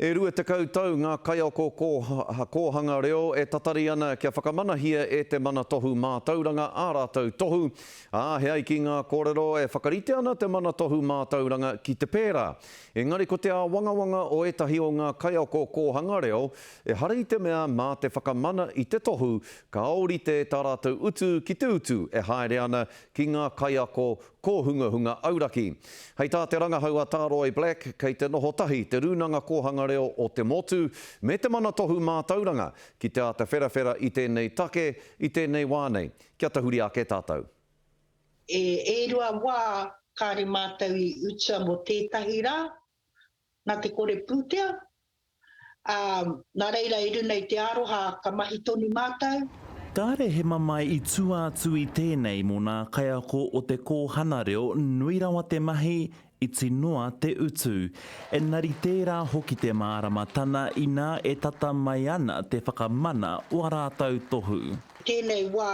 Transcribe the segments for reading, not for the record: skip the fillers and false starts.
E rua te kautau ngā kaiako kōhanga reo e tatari ana kia whakamanahia e te mana tohu mātauranga ā rātou tohu. Heai ki ngā kōrero e whakarite ana te mana tohu mātauranga ki te pērā. Engari ko te wangawanga o etahi o ngā kaiako kōhanga reo e hari te mea mā te whakamana i te tohu ka aurite tā rātou utu ki te utu e haere ana ki ngā kaiako kōhungahunga auraki. Hei tā te rangahaua tā Roy Black kei te noho tahi te runanga kōhanga reo o te motu me te mana tohu mātauranga ki te ata wherawhera i tēnei take, i tēnei wānei. Kia tahuri ake tātou. E rua wā kāre mātau i utua mo tētahi rā, nā te kore pūtea. Nā reira i runa i te aroha ka mahi tonu mātau. Kāre he mamai i tuātu i tēnei mō nā kaiako o te kōhana reo nui rawa te mahi i tinoa te utu. Engari tērā hoki te māramatana i nā e tata mai ana te whakamana o a rātou tohu. Tēnei wā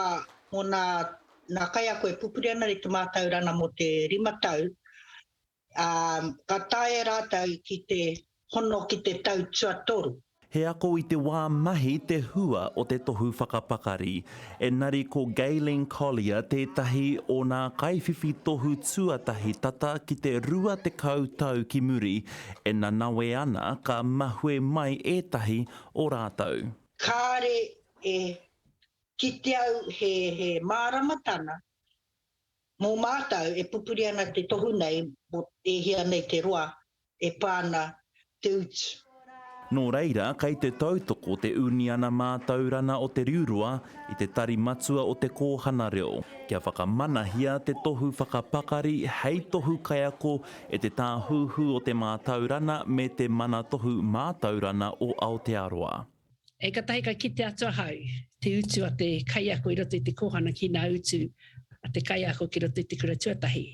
mō nā kaiako e pupuri ana i te mātaurana mo te 5 tau. Ka tae rātou ki te hono ki te tau tuatoru. He ako i te wā mahi te hua o te tohu whakapakari. Engari ko Galen Collier tētahi o nā kaiwhiwhi tohu tuatahi tata ki te rua te kautau ki muri e nā nawe ana ka mahue mai ētahi o rātou. Kāre ki te au he māramatana mō mātau e pupuri ana te tohu nei mo e hia nei te roa e pāna te utu. Nō reira, kei te tautoko te uniana mātaurana o te riurua i te tari matua o te kōhana reo. Kia whakamanahia te tohu whakapakari hei tohu kaiako e te tāhuhu o te mātaurana me te mana tohu mātaurana o Aotearoa. E katahi ka ki te atua hau, te utu a te kaiako i roto i te kōhana ki nā utu a te kaiako ki roto i te kura tuatahi.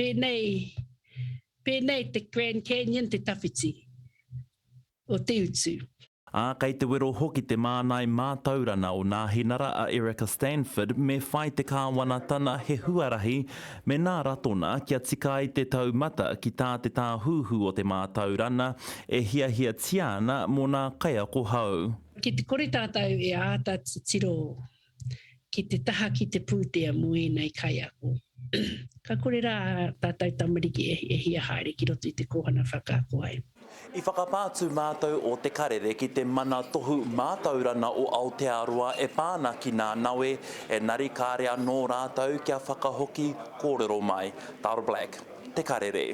Pēnei te Grand Canyon te tawhiti o te utu. Kei te wero hoki te mānai mātaurana o nā hinara a Erica Stanford me whai te kāwanatana he huarahi me nā ratona kia tika i te taumata ki tā te tāhuhu o te mātaurana e hiahia tiana mō nā kaiako hau. Ki te kore tātou e āta te tiro ki te taha ki te pūtea mui nei kaiako. Ka kore rā tātou tamariki e hia haere ki roto i te kōhana whakaako ai. I whakapātu mātou o te karere ki te mana tohu mātaurana o Aotearoa e pāna ki nā nawe e nari kārea nō rātou kia whakahoki kōrero mai. Taro Black, te karere.